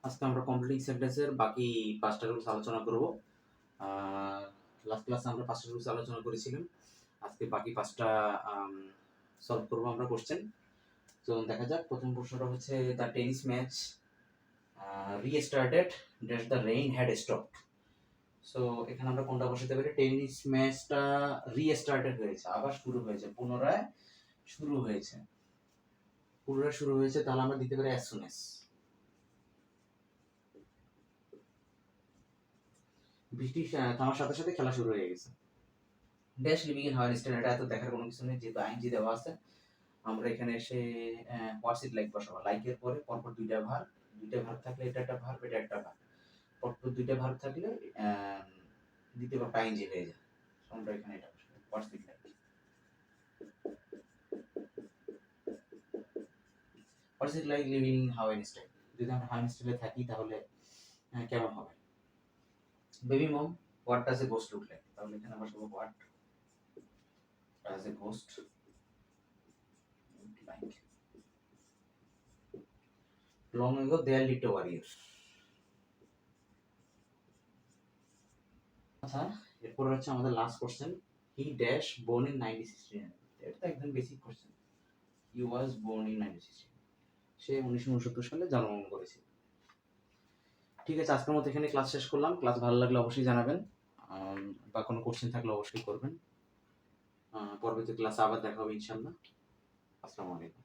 আজকে আমরা কমপ্লিটিং সেন্টেন্সের বাকি 5টা রুলস আলোচনা করব। লাস্ট ক্লাসে আমরা 5টা রুলস আলোচনা করেছিলাম। আজকে বাকি 5টা সলভ করব আমরা কোশ্চেন। তো দেখা যাক, প্রথম প্রশ্নটা হচ্ছে the tennis match restarted dash the rain had stopped. So এখানে আমরা কোনটা বসাতে পারি? টেনিস ম্যাচটা রিস্টার্টেড হয়েছে, আবার শুরু হয়েছে, পুনরায় শুরু হয়েছে। পুনরায় শুরু হয়েছে, তাহলে আমরা দিতে পারি অ্যাজ সুন অ্যাজ। বৃষ্টি থামার সাথে সাথে খেলা শুরু হয়ে গেছে। Dash living in our style, এটা এত দেখার কোনো কিছু নেই, যেহেতু আইনজি দেওয়া আছে। আমরা এখানে এসে হোয়াটস ইট লাইক বসাবো। লাইকের পরে পরপর দুইটা ভার্ব থাকলে এটা একটা ভার্ব, এটা একটা ভার্ব। পরপর দুইটা ভার্ব থাকলে দ্বিতীয় ভার্বটা আইনজি হয়ে যায়। আমরা এখানে এটা বসাবো, what's it like. What's it like living in our style. যদি আমরা হাওয়ার স্টাইলে থাকি তাহলে কেমন হবে? Baby mom, what does a ghost look like? তাহলে এখানে আমরা বলবো what does a ghost like. Long ago there lived a warrior. আচ্ছা, এরপর হচ্ছে আমাদের last question. He dash born in 1969। এটা তো একদম basic question. He was born in 1969। সে 1969 সালে জন্মগ্রহণ করেছিল। ঠিক আছে, আজকের মতো এখানে ক্লাস শেষ করলাম। ক্লাস ভালো লাগলে অবশ্যই জানাবেন, বা কোনো কোশ্চেন থাকলে অবশ্যই করবেন। পরবর্তী ক্লাসে আবার দেখা হবে ইনশাআল্লাহ। আসসালামু আলাইকুম।